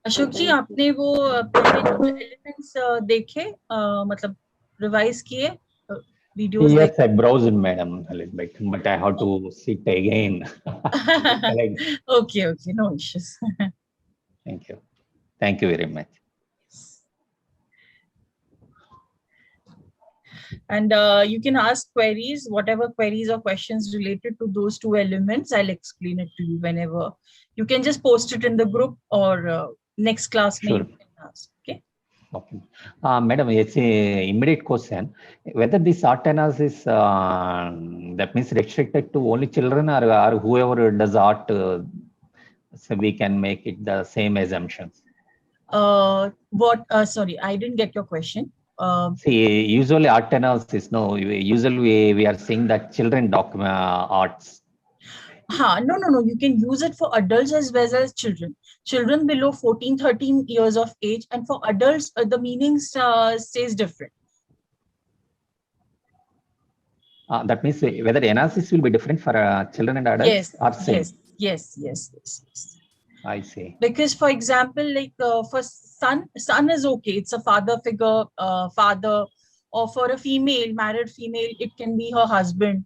अशोक जी, आपने वो पहले एलिमेंट्स देखे, मतलब रिवाइज किए videos Yes, I browsed, madam, a little bit, but I have to sit again. Okay, no issues. Thank you very much. And you can ask queries, whatever queries or questions related to those two elements. I'll explain it to you whenever. You can just post it in the group, or next class Sure. you can ask. Okay. Okay. Madam, it's an immediate question. Whether this art analysis that means restricted to only children, or whoever does art, so we can make it the same assumptions. Sorry, I didn't get your question. See, usually art analysis, no, usually we are seeing that children document arts. No. You can use it for adults as well as children. Children below 14, 13 years of age, and for adults, the meaning stays different. That means whether analysis will be different for children and adults. Yes, or same? Yes. I see. Because, for example, like for son is okay. It's a father figure, father, or for a female, married female, it can be her husband.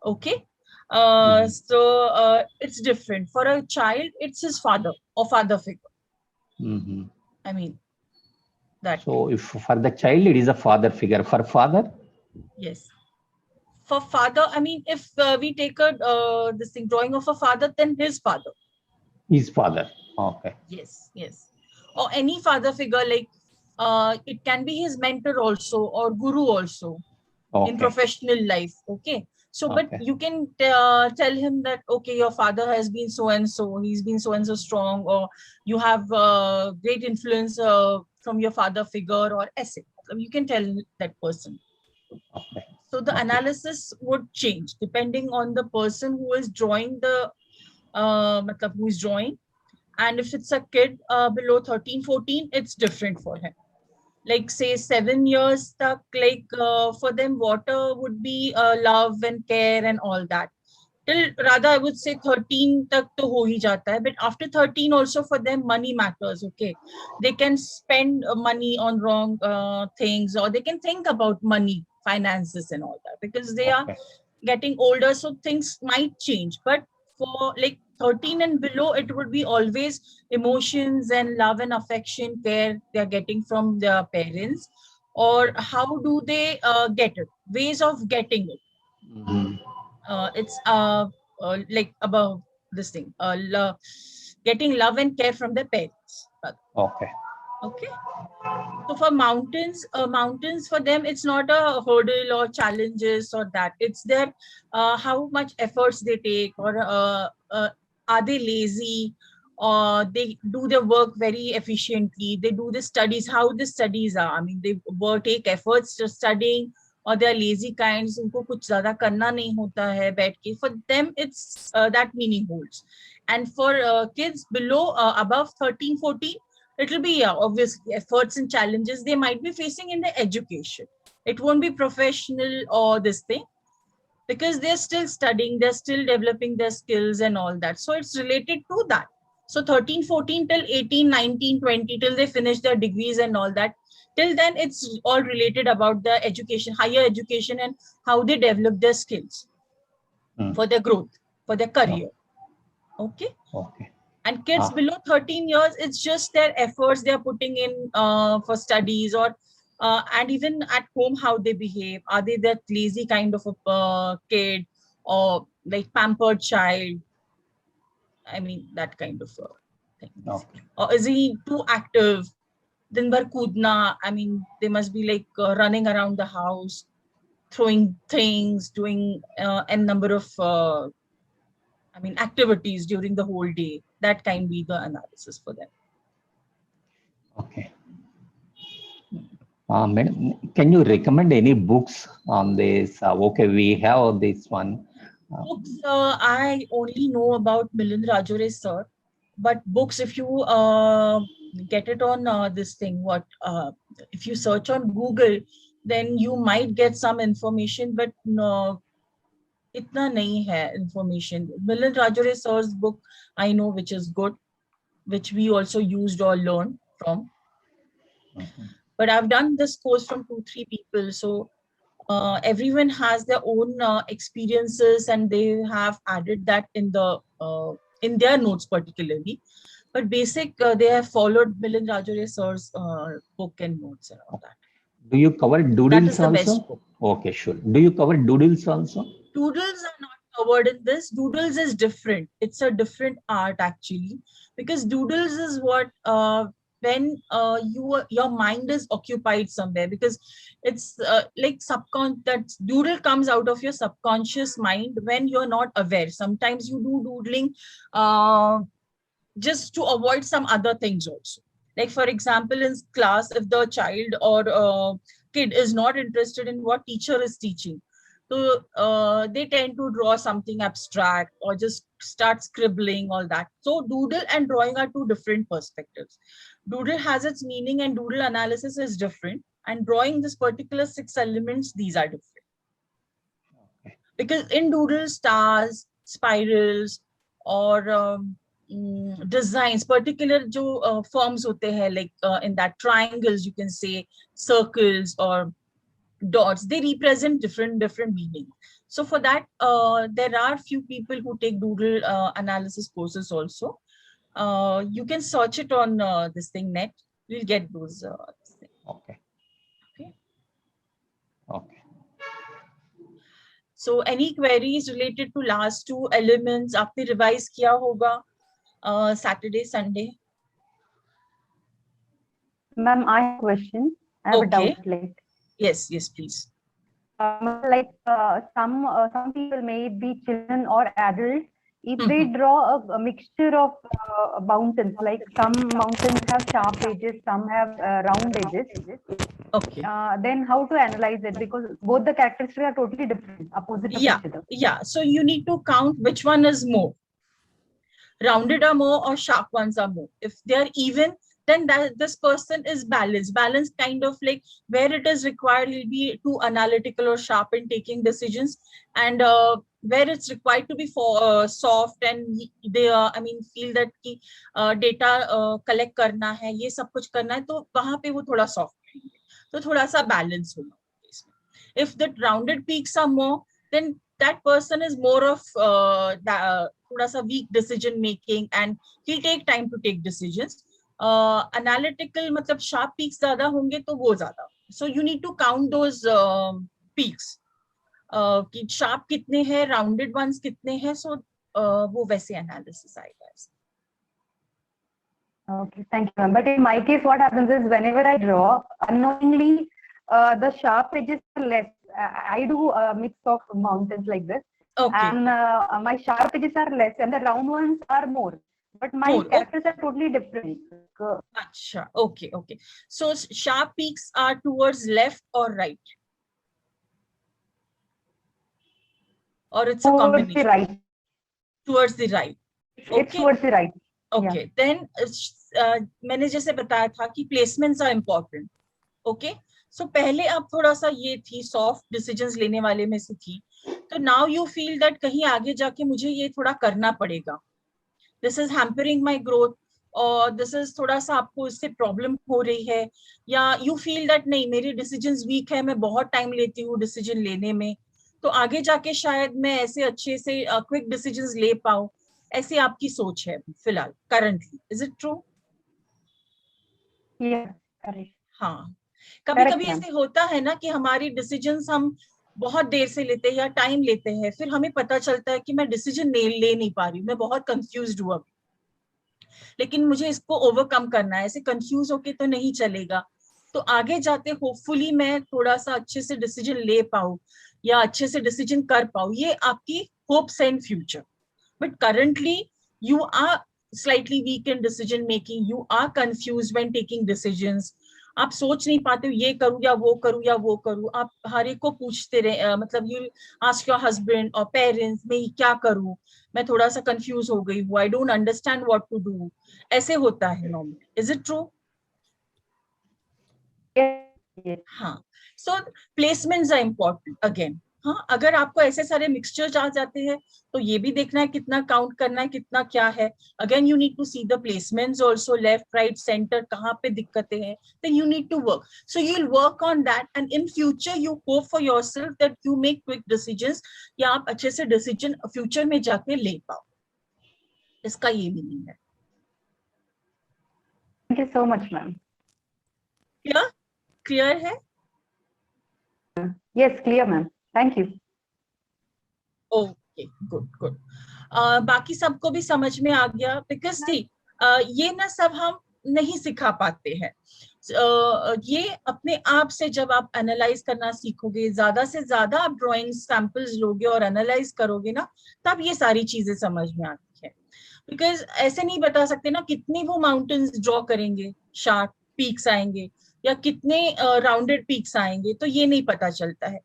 Okay. So it's different. For a child, it's his father or father figure. I mean, that. So if for the child, it is a father figure. For father? Yes. For father, I mean, if we take this thing, drawing of a father, then his father. His father. Okay. Yes. Or any father figure, like it can be his mentor also, or guru also, in professional life. Okay. So, but you can tell him that, okay, your father has been so and so, he's been so and so strong, or you have great influence from your father figure, or essay. You can tell that person. So the analysis would change depending on the person who is drawing who is drawing. And if it's a kid below 13, 14, it's different for him. Like say 7 years stuck, like for them, water would be love and care and all that. Till rather, I would say 13 tak to ho hi jata hai. But after 13 also for them, money matters. Okay. They can spend money on wrong things, or they can think about money, finances and all that, because they are getting older. So things might change. But for like 13 and below, it would be always emotions and love and affection, care they are getting from their parents, or how do they get it, ways of getting it. It's like about this thing, getting love and care from their parents. Okay. So for mountains for them, it's not a hurdle or challenges or that. It's their how much efforts they take, or are they lazy, or they do their work very efficiently. They do the studies, how the studies are. I mean, they take efforts to studying, or they are lazy kinds. उनको कुछ ज़्यादा करना नहीं होता है बैठ के. For them, it's that meaning holds. And for kids below, above 13, 14, it will be obviously efforts and challenges they might be facing in their education. It won't be professional or this thing, because they're still studying, they're still developing their skills and all that. So it's related to that. So 13, 14 till 18, 19, 20, till they finish their degrees and all that. Till then, it's all related about the education, higher education, and how they develop their skills for their growth, for their career. Okay. And kids below 13 years, it's just their efforts they're putting in for studies, or and even at home, how they behave. Are they that lazy kind of a kid, or like pampered child? I mean, that kind of thing. Or is he too active? Din bhar koodna. I mean, they must be like running around the house, throwing things, doing n number of activities during the whole day. That can be the analysis for them. Okay. Madam, can you recommend any books on this? Okay, we have this one. Books, I only know about Milind Rajore sir, but books, if you get it on this thing, if you search on Google, then you might get some information, but no, इतना नहीं है information. Milind Rajore sir's book I know, which is good, which we also used or learned from. But I've done this course from 2-3 people, so everyone has their own experiences, and they have added that in their notes particularly. But basic, they have followed Milind Rajore sir's book and notes and all that. Do you cover doodles that is the also? best book. Okay, sure. Do you cover doodles also? Doodles are not covered in this. Doodles is different. It's a different art actually, because doodles is what when your mind is occupied somewhere, because it's like that doodle comes out of your subconscious mind when you're not aware. Sometimes you do doodling just to avoid some other things also. Like for example, in class, if the child or kid is not interested in what teacher is teaching, so they tend to draw something abstract or just start scribbling, all that. So doodle and drawing are two different perspectives. Doodle has its meaning and doodle analysis is different. And drawing this particular 6 elements, these are different. Because in doodle, stars, spirals, or designs, particular jo forms hote hai, like in that triangles, you can say circles or dots, they represent different meaning. So for that, there are few people who take doodle analysis courses also. You can search it on this thing net. You'll get those. Okay. Okay. Okay. So any queries related to last 2 elements, आपने revise किया होगा Saturday, Sunday? Ma'am, I have a question. I have a doubt. Like, yes, please. Some people may be children or adults. If they draw a mixture of mountains, like some mountains have sharp edges, some have round edges. Okay. Then how to analyze it? Because both the characteristics are totally different, opposite of each other. Yeah. So you need to count which one is more. Rounded are more or sharp ones are more. If they are even, then this person is balanced. Balanced kind of like where it is required, he'll be too analytical or sharp in taking decisions, and where it's required to be soft and they feel that ki data collect karna hai, ye sab kuch karna hai, to wahan pe wo thoda soft रहेंगे. तो थोड़ा सा balance होगा इसमें. If the rounded peaks are more, then that person is more of thoda sa weak decision making, and he'll take time to take decisions. Analytical मतलब sharp peaks ज़्यादा होंगे तो वो ज़्यादा. So you need to count those peaks. कि sharp कितने हैं, rounded ones कितने हैं, so वो वैसे analysis आएगा. Okay, thank you, ma'am. But in my case, what happens is whenever I draw, unknowingly, the sharp edges are less. I do a mix of mountains like this. Okay. And my sharp edges are less and the round ones are more. But my characters are totally different. Achha, okay. So sharp peaks are towards left or right? Or it's a combination? Right. Towards the right. Okay. It's towards the right. Okay, then मैंने जैसे बताया था कि placements are important. Okay, so पहले आप थोड़ा सा ये थी soft decisions लेने वाले में से थी, तो now you feel that कहीं आगे जाके मुझे ये थोड़ा करना पड़ेगा. This is hampering my growth, और this is थोड़ा सा आपको इससे problem हो रही है, या you feel that नहीं मेरी decisions weak है, मैं बहुत time लेती हूँ decision लेने में, तो आगे जाके शायद मैं ऐसे अच्छे से quick decisions ले पाऊँ. ऐसी आपकी सोच है फिलहाल currently, is it true? Yeah, correct. हाँ, कभी-कभी ऐसे होता है ना कि हमारी decisions हम बहुत देर से लेते हैं या टाइम लेते हैं, फिर हमें पता चलता है कि मैं डिसीजन ले नहीं पा रही हूँ, मैं बहुत कंफ्यूज्ड हूँ अभी, लेकिन मुझे इसको ओवरकम करना है. ऐसे कंफ्यूज होके तो नहीं चलेगा. तो आगे जाते होपफुली मैं थोड़ा सा अच्छे से डिसीजन ले पाऊँ या अच्छे से डिसीजन कर पाऊँ. ये आपकी hopes in future. But currently you are slightly weak in decision making, you are confused when taking decisions. आप सोच नहीं पाते हो ये करूं या वो करूं या वो करूं. आप हर एक को पूछते रहे, मतलब you ask your husband or parents, मैं क्या करूं, मैं थोड़ा सा कंफ्यूज हो गई हूँ, I don't understand what to do. ऐसे होता है normally. Is it true? Yes. हाँ. So placements are important again. हाँ, अगर आपको ऐसे सारे मिक्सचर्स आ जाते हैं तो ये भी देखना है कितना काउंट करना है, कितना क्या है. Again you need to see the placements also, left right centre कहाँ पे दिक्कतें हैं, then you need to work. So you'll work on that and in future you hope for yourself that you make quick decisions, या आप अच्छे से decision future में जाके ले पाओ. इसका ये मीनिंग है. Thank you so much, ma'am. Clear है? Yes, clear, ma'am. Thank you. Okay, good good. बाकी सबको भी समझ में आ गया? बिकॉज सी ये ना सब हम नहीं सिखा पाते हैं. ये अपने आप से जब आप एनालाइज करना सीखोगे, ज्यादा से ज्यादा आप ड्राइंग सैंपल्स लोगे और एनालाइज करोगे ना, तब ये सारी चीजें समझ में आती है. बिकॉज ऐसे नहीं बता सकते ना कितनी वो माउंटेन्स ड्रॉ करेंगे, शार्प पीक्स आएंगे या कितने राउंडेड पीक्स आएंगे, तो ये नहीं पता चलता है.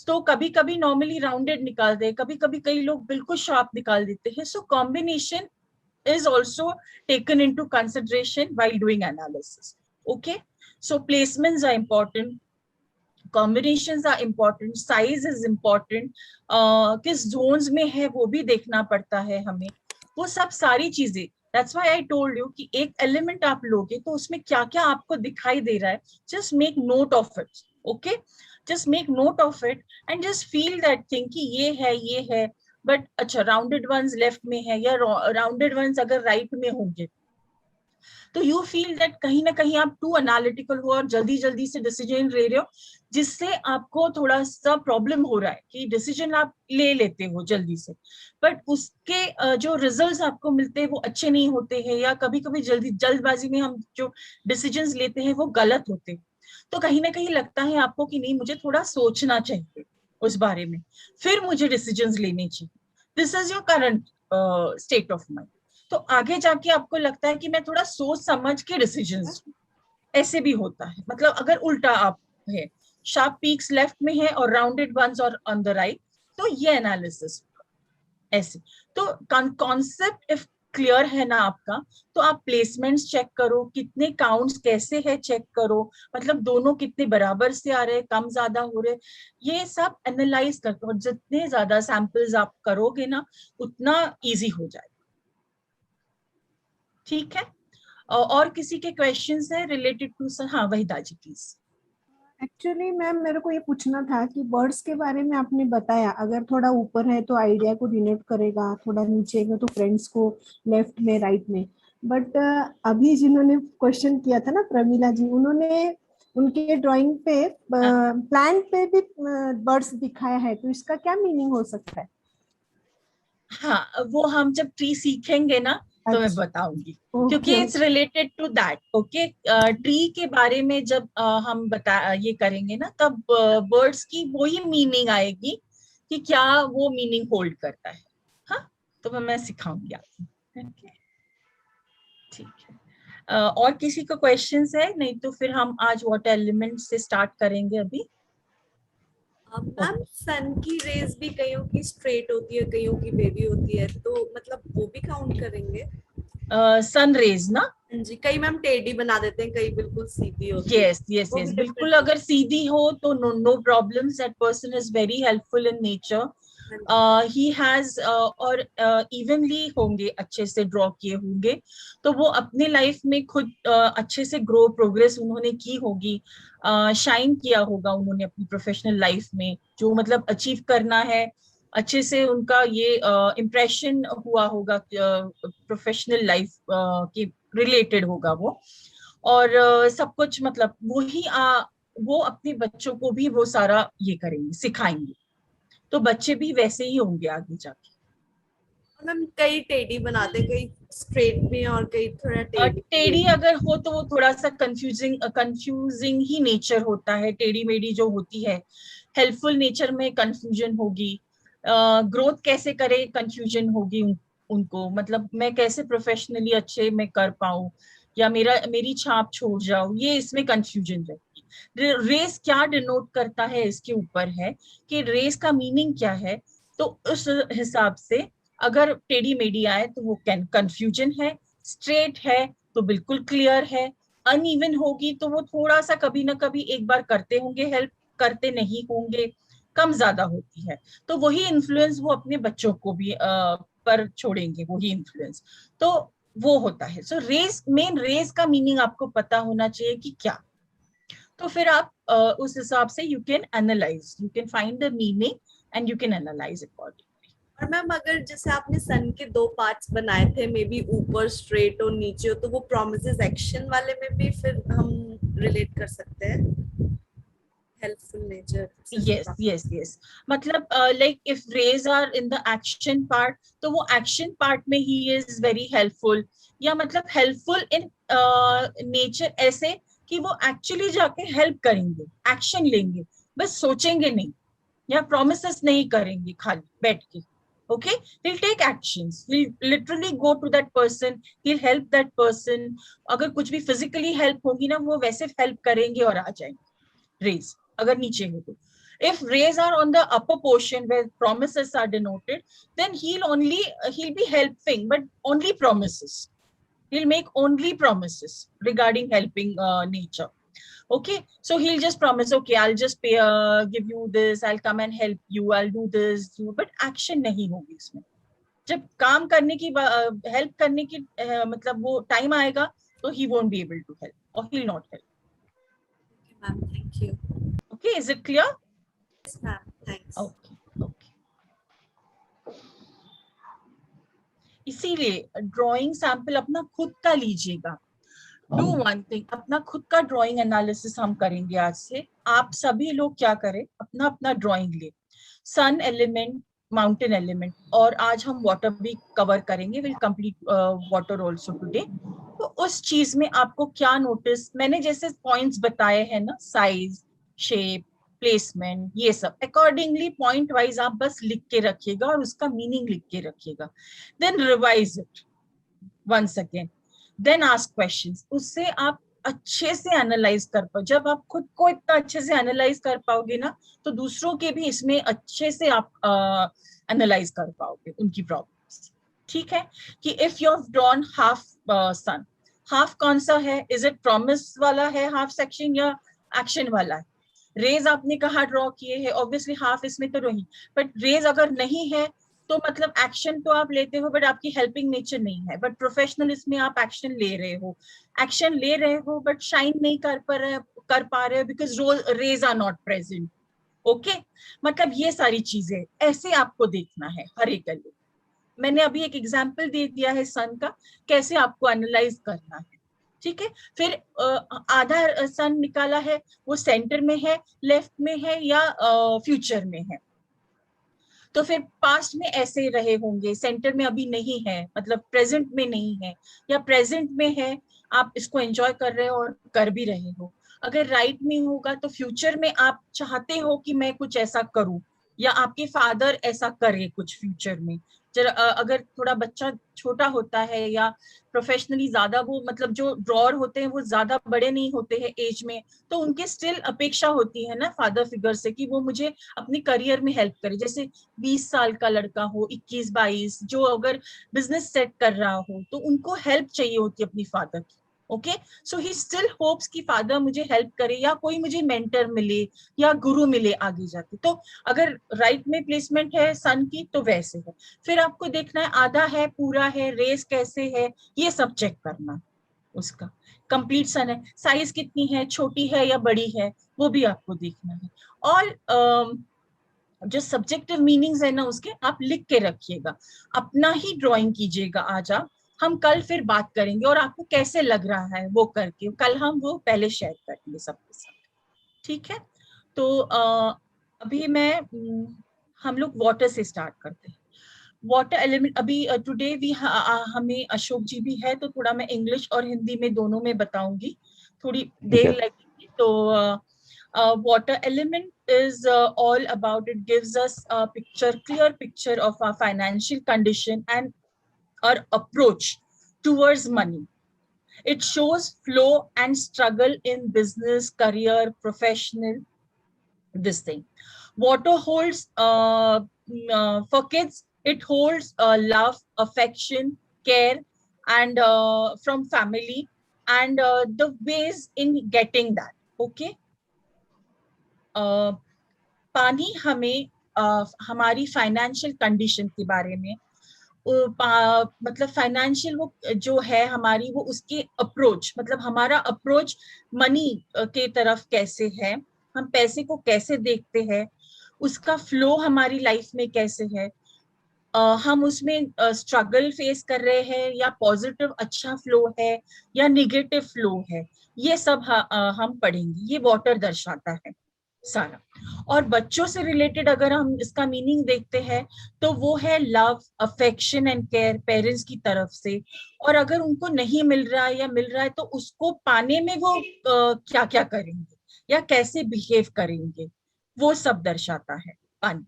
तो कभी कभी नॉर्मली राउंडेड निकालते हैं, कभी कभी कई लोग बिल्कुल शार्प निकाल देते हैं. So combination is also taken into consideration while doing analysis. Okay, so placements are important, combinations are important, size is important, किस zones में है वो भी देखना पड़ता है हमें, वो सब सारी चीजें. That's why I told you कि एक element आप लोगे तो उसमें क्या क्या आपको दिखाई दे रहा है, just make note of it. Okay, just make note of it and just feel that thing कि ये है. बट अच्छा, राउंडेड वंस लेफ्ट में है या राउंडेड वंस अगर राइट में होंगे, तो यू फील दैट कहीं ना कहीं आप टू एनालिटिकल हो और जल्दी जल्दी से डिसीजन ले रहे हो, जिससे आपको थोड़ा सा प्रॉब्लम हो रहा है कि डिसीजन आप ले लेते हो जल्दी से, बट उसके जो रिजल्ट्स आपको मिलते हैं वो अच्छे नहीं होते हैं, या कभी कभी जल्दबाजी में हम जो डिसीजंस लेते हैं वो गलत होते हैं. तो कहीं ना कहीं लगता है आपको कि नहीं, मुझे थोड़ा सोचना चाहिए उस बारे में, फिर मुझे डिसीजंस लेने चाहिए. This is your current state of mind. तो आगे जाके आपको लगता है कि मैं थोड़ा सोच समझ के डिसीजंस, ऐसे भी होता है. मतलब अगर उल्टा आप है, शार्प पीक्स लेफ्ट में है और राउंडेड वंस और ऑन द राइट, तो ये एनालिसिस ऐसे. तो कॉन्सेप्ट इफ क्लियर है ना आपका, तो आप प्लेसमेंट्स चेक करो, कितने काउंट्स कैसे है चेक करो, मतलब दोनों कितने बराबर से आ रहे, कम ज्यादा हो रहे, ये सब एनालाइज करते हो. जितने ज्यादा सैंपल्स आप करोगे ना, उतना इजी हो जाएगा. ठीक है, और किसी के क्वेश्चंस है रिलेटेड टू? हाँ, वहीदा जी प्लीज. एक्चुअली मैम मेरे को ये पूछना था कि बर्ड्स के बारे में आपने बताया, अगर थोड़ा ऊपर है तो आइडिया को डिनोट करेगा, थोड़ा नीचे है तो फ्रेंड्स को, लेफ्ट में राइट में. बट अभी जिन्होंने क्वेश्चन किया था ना, प्रमीला जी, उन्होंने उनके ड्राइंग पे प्लांट पे भी बर्ड्स दिखाया है, तो इसका क्या मीनिंग हो सकता है? हाँ, वो हम जब ट्री सीखेंगे ना तो मैं बताऊंगी, क्योंकि it's related to that. Okay, tree के बारे में जब हम ये करेंगे ना, तब बर्ड्स की वही मीनिंग आएगी कि क्या वो मीनिंग होल्ड करता है. हाँ, तो मैं सिखाऊंगी आपको. ठीक है, और किसी को क्वेश्चंस है? नहीं तो फिर हम आज वाटर एलिमेंट से स्टार्ट करेंगे अभी. मैम, सन की रेज भी कईयों की स्ट्रेट होती है, कईयों की वेवी होती है, तो मतलब वो भी काउंट करेंगे? सन रेज ना जी, कई मैम टेढ़ी बना देते हैं, कई बिल्कुल सीधी होती है. यस यस यस, बिल्कुल. अगर सीधी हो तो no problems. That person is very helpful in nature. He has और इवनली होंगे, अच्छे से ड्रॉ किए होंगे, तो वो अपने लाइफ में खुद अच्छे से ग्रो प्रोग्रेस उन्होंने की होगी, शाइन किया होगा उन्होंने अपनी प्रोफेशनल लाइफ में, जो मतलब अचीव करना है अच्छे से उनका ये इम्प्रेशन हुआ होगा प्रोफेशनल लाइफ के रिलेटेड होगा वो. और सब कुछ मतलब वो अपने बच्चों को भी वो सारा ये करेंगे, सिखाएंगे, तो बच्चे भी वैसे ही होंगे आगे जाके. मैम, कई टेढ़ी बनाते, कई स्ट्रेट में और कई थोड़ा टेढ़ी अगर हो तो वो थोड़ा सा कंफ्यूजिंग ही नेचर होता है. टेढ़ी मेढ़ी जो होती है, हेल्पफुल नेचर में कंफ्यूजन होगी. ग्रोथ कैसे करे, कंफ्यूजन होगी उनको, मतलब मैं कैसे प्रोफेशनली अच्छे में कर पाऊं या मेरी छाप छोड़ जाऊं, ये इसमें कंफ्यूजन रहेगी. रेस क्या डिनोट करता है इसके ऊपर है कि रेस का मीनिंग क्या है, तो उस हिसाब से अगर टेढ़ी मेढ़ी आए तो वो कंफ्यूजन है, स्ट्रेट है तो बिल्कुल क्लियर है, अनइवन होगी तो वो थोड़ा सा कभी ना कभी एक बार करते होंगे हेल्प, करते नहीं होंगे, कम ज्यादा होती है, तो वही इन्फ्लुएंस वो अपने बच्चों को भी पर छोड़ेंगे, वही इन्फ्लुएंस। तो वो होता है। सो रेस, मेन रेस का मीनिंग आपको पता होना चाहिए कि क्या, तो फिर आप उस हिसाब से you can analyse, you can find the meaning and you can analyse accordingly. और मैम अगर जैसे आपने सन के 2 पार्ट्स बनाए थे, मे बी ऊपर स्ट्रेट और नीचे हो, तो वो प्रोमिसेस एक्शन वाले में भी फिर हम रिलेट कर सकते हैं, हेल्पफुल नेचर। yes, मतलब like if rays are in the action part, तो वो action part में he is very helpful, या मतलब helpful in nature ऐसे कि वो actually जाके help करेंगे, action लेंगे, बस सोचेंगे नहीं या promises नहीं करेंगे खाली बैठ के। Okay, he'll take actions, he'll literally go to that person, he'll help that person। अगर कुछ भी physically help होगी ना, वो वैसे help करेंगे और आ जाएंगे rays, अगर नीचे हो तो। If rays are on the upper portion where promises are denoted, then he'll be helping, but only promises. He'll make only promises regarding helping nature. Okay, so he'll just promise, okay, I'll just pay, give you this, I'll come and help you, I'll do this, but action नहीं होगी इसमें। जब काम करने की help करने की मतलब वो टाइम आएगा, तो he won't be able to help or he'll not help. Okay, ma'am, thank you. Okay, is it clear? Yes, ma'am, thanks. Okay, okay. इसीलिए ड्राइंग सैंपल अपना खुद का लीजिएगा। डू वन थिंग, अपना खुद का ड्राइंग एनालिसिस हम करेंगे आज से। आप सभी लोग क्या करें, अपना अपना ड्राइंग ले, सन एलिमेंट, माउंटेन एलिमेंट, और आज हम वाटर भी कवर करेंगे, will complete water also today. तो उस चीज में आपको क्या नोटिस, मैंने जैसे पॉइंट्स बताए हैं ना, साइज, शेप, प्लेसमेंट, ये सब अकॉर्डिंगली पॉइंट वाइज आप बस लिख के रखिएगा और उसका मीनिंग लिख के रखिएगा। Then revise it once again, then ask questions. उससे आप अच्छे से एनालाइज कर पाओ। जब आप खुद को इतना अच्छे से एनालाइज कर पाओगे ना, तो दूसरों के भी इसमें अच्छे से आप एनालाइज कर पाओगे उनकी प्रॉब्लम्स। ठीक है, कि if you have drawn half sun, half कौन सा है, इज इट प्रॉमिस वाला है हाफ सेक्शन या एक्शन वाला है? रेज आपने कहा ड्रॉ किए हैं, ऑब्वियसली हाफ इसमें तो नहीं, बट रेज अगर नहीं है तो मतलब एक्शन तो आप लेते हो बट आपकी हेल्पिंग नेचर नहीं है। बट प्रोफेशनल इसमें आप एक्शन ले रहे हो बट शाइन नहीं कर पा रहे हो because rays are not present. Okay, मतलब ये सारी चीजें ऐसे आपको देखना है हर एक गले। मैंने अभी एक एग्जाम्पल दे दिया है सन का, कैसे आपको एनालाइज करना है। ठीक है, फिर आधा सन निकाला है, वो सेंटर में है, लेफ्ट में है या फ्यूचर में है। तो फिर पास्ट में ऐसे रहे होंगे, सेंटर में अभी नहीं है, मतलब प्रेजेंट में नहीं है, या प्रेजेंट में है, आप इसको एंजॉय कर रहे हो और कर भी रहे हो। अगर राइट में होगा तो फ्यूचर में आप चाहते हो कि मैं कुछ ऐसा करूं, या आपके फादर ऐसा करे कुछ फ्यूचर में। अगर थोड़ा बच्चा छोटा होता है या प्रोफेशनली ज्यादा, वो मतलब जो ड्रॉअर होते हैं वो ज्यादा बड़े नहीं होते हैं एज में, तो उनके स्टिल अपेक्षा होती है ना फादर फिगर से कि वो मुझे अपनी करियर में हेल्प करे। जैसे 20 साल का लड़का हो, 21-22, जो अगर बिजनेस सेट कर रहा हो, तो उनको हेल्प चाहिए होती है अपनी फादर की। Okay, so he still hopes कि फादर मुझे हेल्प करे, या कोई मुझे मेंटर मिले या गुरु मिले आगे जाके। तो अगर राइट में प्लेसमेंट है सन की तो वैसे है। फिर आपको देखना है आधा है, पूरा है, रेस कैसे है, ये सब चेक करना। उसका कंप्लीट सन है, साइज कितनी है, छोटी है या बड़ी है, वो भी आपको देखना है। और जो सब्जेक्टिव मीनिंग्स है ना उसके, आप लिख के रखिएगा, अपना ही ड्राइंग कीजिएगा आज आप। हम कल फिर बात करेंगे और आपको कैसे लग रहा है वो करके, कल हम वो पहले शेयर करेंगे सबके साथ। ठीक है, तो अभी हम लोग वाटर से स्टार्ट करते हैं। वाटर एलिमेंट अभी टुडे भी हमें अशोक जी भी है, तो थोड़ा मैं इंग्लिश और हिंदी में दोनों में बताऊंगी, थोड़ी देर लगेगी। तो water element is all about, it gives us a clear picture of our financial condition and our approach towards money. It shows flow and struggle in business, career, professional, this thing. Water holds, for kids, it holds love, affection, care, and from family, and the ways in getting that. Okay. पानी हमें हमारी financial condition के बारे में, मतलब financial वो जो है हमारी, वो उसकी अप्रोच, मतलब हमारा अप्रोच मनी के तरफ कैसे है, हम पैसे को कैसे देखते हैं, उसका फ्लो हमारी लाइफ में कैसे है, हम उसमें स्ट्रगल फेस कर रहे हैं या पॉजिटिव अच्छा फ्लो है या निगेटिव फ्लो है, ये सब हम पढ़ेंगे। ये वाटर दर्शाता है सारा। और बच्चों से रिलेटेड अगर हम इसका मीनिंग देखते हैं तो वो है love, affection and care parents की तरफ से। और अगर उनको नहीं मिल रहा है या मिल रहा है तो उसको पाने में वो क्या क्या करेंगे या कैसे बिहेव करेंगे, वो सब दर्शाता है पानी।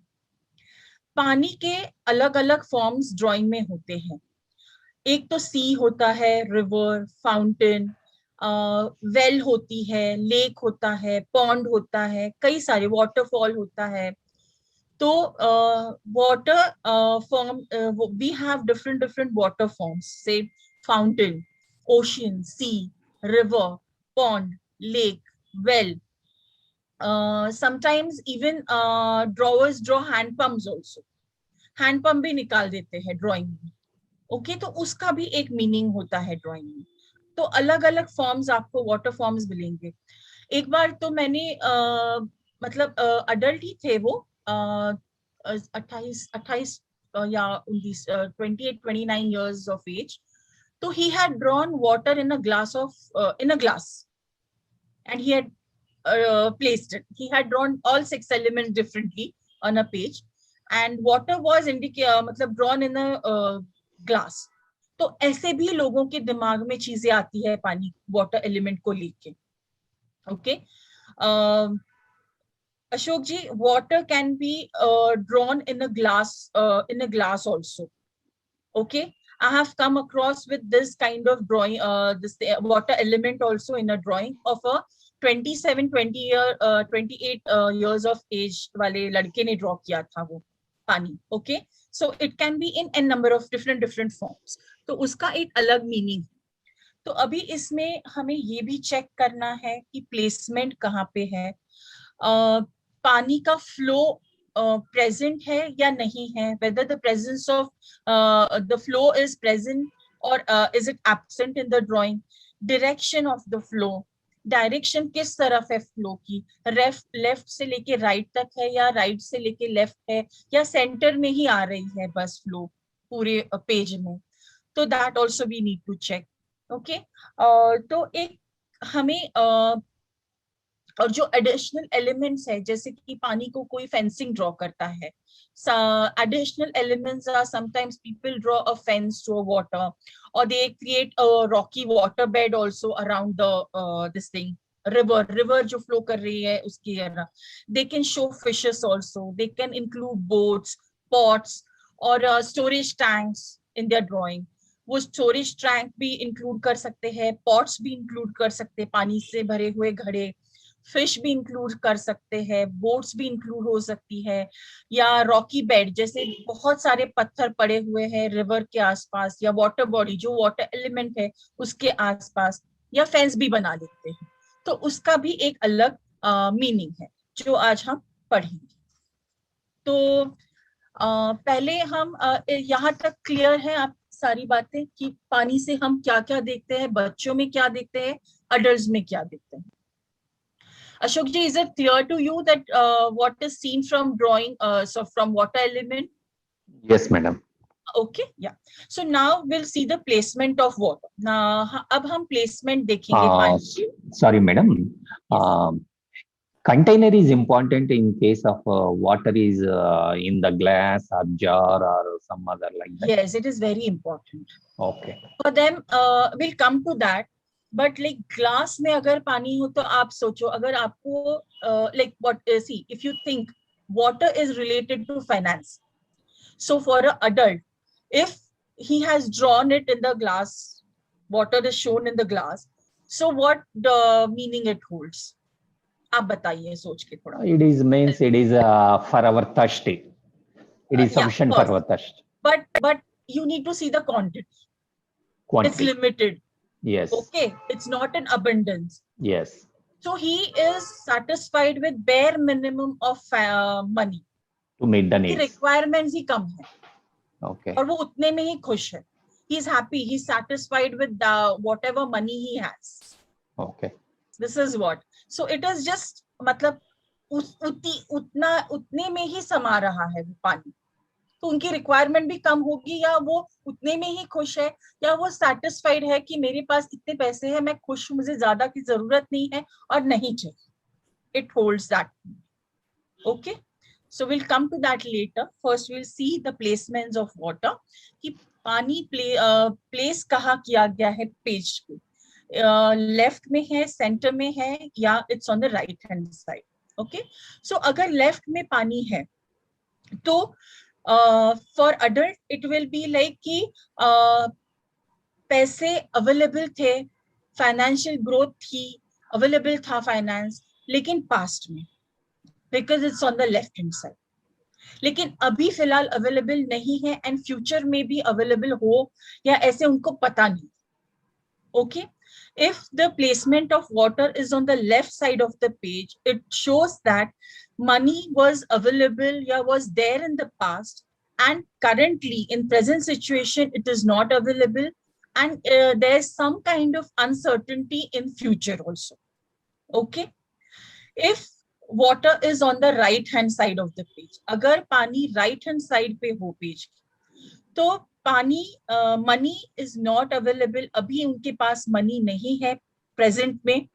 पानी के अलग अलग फॉर्म्स ड्राइंग में होते हैं। एक तो सी होता है, रिवर, फाउंटेन, वेल होती है, लेक होता है, पॉन्ड होता है, कई सारे, वाटरफॉल होता है। तो water form, we have different different water forms, say fountain, ocean, sea, river, pond, lake, well, sometimes even drawers draw hand pumps also, hand pump भी निकाल देते हैं ड्राइंग में। ओके, तो उसका भी एक मीनिंग होता है ड्राइंग में। तो अलग अलग फॉर्म्स आपको वाटर फॉर्म्स मिलेंगे। एक बार तो मैंने मतलब अडल्ट ही थे वो, 28 या 19, 28-29 years of age. So he had drawn water in a glass and he had placed it. He had drawn all 6 elements differently on a page, and water was मतलब drawn in a glass. तो ऐसे भी लोगों के दिमाग में चीजें आती है पानी, वाटर एलिमेंट को लेके। Okay, Ashok ji, water can be drawn in a glass also. Okay, I have come across with this kind of drawing, this water element also in a drawing of a 28 years of age वाले लड़के ने draw किया था वो पानी। Okay, so it can be in a number of different forms. तो उसका एक अलग मीनिंग। तो अभी इसमें हमें ये भी चेक करना है कि प्लेसमेंट कहाँ पे है, पानी का फ्लो प्रेजेंट है या नहीं है, whether the presence of the flow is present or is it absent in the drawing, direction of the flow, direction किस तरफ है फ्लो की, लेफ्ट से लेके राइट तक है या राइट से लेके लेफ्ट है या सेंटर में ही आ रही है बस फ्लो पूरे पेज में। तो that also we need to check. Okay, तो एक हमें और जो एडिशनल एलिमेंट्स है, जैसे कि पानी को कोई फेंसिंग ड्रॉ करता है, additional elements are sometimes people draw a fence to a water or they create a rocky water bed also around the this thing, river जो flow कर रही है उसकी, they can show fishes also, they can include boats, pots or storage tanks in their drawing. वो storage tank भी include कर सकते हैं, पॉट्स भी इंक्लूड कर सकते हैं, पानी से भरे हुए घड़े, फिश भी इंक्लूड कर सकते हैं, बोट्स भी इंक्लूड हो सकती है, या रॉकी बेड जैसे बहुत सारे पत्थर पड़े हुए हैं रिवर के आसपास, या वाटर बॉडी जो वाटर एलिमेंट है उसके आसपास, या फेंस भी बना लेते हैं। तो उसका भी एक अलग मीनिंग है जो आज हम पढ़ेंगे। तो पहले हम यहाँ तक क्लियर है आप सारी बातें कि पानी से हम क्या क्या देखते हैं, बच्चों में क्या देखते हैं, अडल्ट्स में क्या देखते हैं। Ashok ji, is it clear to you that what is seen from drawing, so from water element? Yes, madam. Okay, yeah. So now we'll see the placement of water. Now, अब हम placement देखेंगे। Sorry, madam. Container is important in case of water is in the glass or jar or some other like that. Yes, it is very important. Okay. For them, we'll come to that. But like glass में अगर पानी हो तो आप सोचो, अगर आपको like what see, if you think water is related to finance, so for an adult, if he has drawn it in the glass, water is shown in the glass, so what the meaning it holds? आप बताइए सोच के थोड़ा। It is means it is for our thirst. It is sufficient for our thirst. But you need to see the quantity. It's limited. Yes. Okay, it's not in abundance. Yes. So he is satisfied with bare minimum of money to meet the की needs. requirements ही कम है, Okay. और वो उतने में ही खुश है. He is happy, he is satisfied with whatever money he has. Okay. This is what. So it is just मतलब उतने में ही समा रहा है वो पानी. तो उनकी रिक्वायरमेंट भी कम होगी, या वो उतने में ही खुश है, या वो सेटिस्फाइड है कि मेरे पास इतने पैसे हैं, मैं खुश हूं, मुझे ज्यादा की जरूरत नहीं है और नहीं चाहिए. It holds that. Okay, so will come to that later. First will see the placements of water, कि पानी प्लेस कहाँ किया गया है पेज पे. लेफ्ट में है, सेंटर में है, या it's on the right hand side. Okay, so अगर लेफ्ट में पानी है तो for adult it will be like कि पैसे अवेलेबल थे, फाइनेंशियल ग्रोथ थी, अवेलेबल था फाइनेंस, लेकिन पास्ट में, because it's on the left hand side. लेकिन अभी फिलहाल अवेलेबल नहीं है, एंड फ्यूचर में भी अवेलेबल हो या ऐसे उनको पता नहीं. Okay, if the placement of water is on the left side of the page, it shows that money was available, yeah, was there in the past, and currently in present situation it is not available, and there's some kind of uncertainty in future also. Okay, if water is on the right hand side of the page, agar pani right hand side pe ho page, तो पानी money is not available, अभी उनके पास money नहीं है present में.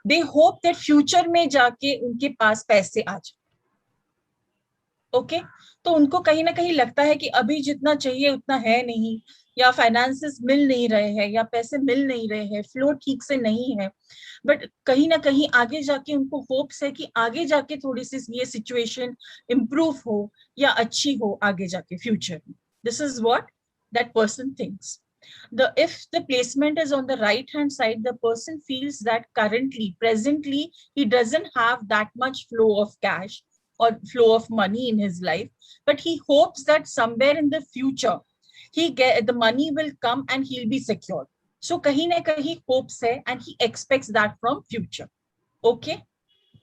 They hope that future में जाके उनके पास पैसे आ जाए. ओके, तो उनको कहीं ना कहीं लगता है कि अभी जितना चाहिए उतना है नहीं, या फाइनेंसेस मिल नहीं रहे हैं, या पैसे मिल नहीं रहे हैं, फ्लो ठीक से नहीं है. बट कहीं ना कहीं आगे जाके उनको होप्स है कि आगे जाके थोड़ी सी ये सिचुएशन इम्प्रूव हो या अच्छी हो आगे जाके फ्यूचर में. This is what that person thinks. If the placement is on the right hand side, the person feels that currently, presently, he doesn't have that much flow of cash or flow of money in his life, but he hopes that somewhere in the future, the money will come and he'll be secured. So kahin na kahin hopes hai, and he expects that from future. Okay,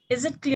is it clear?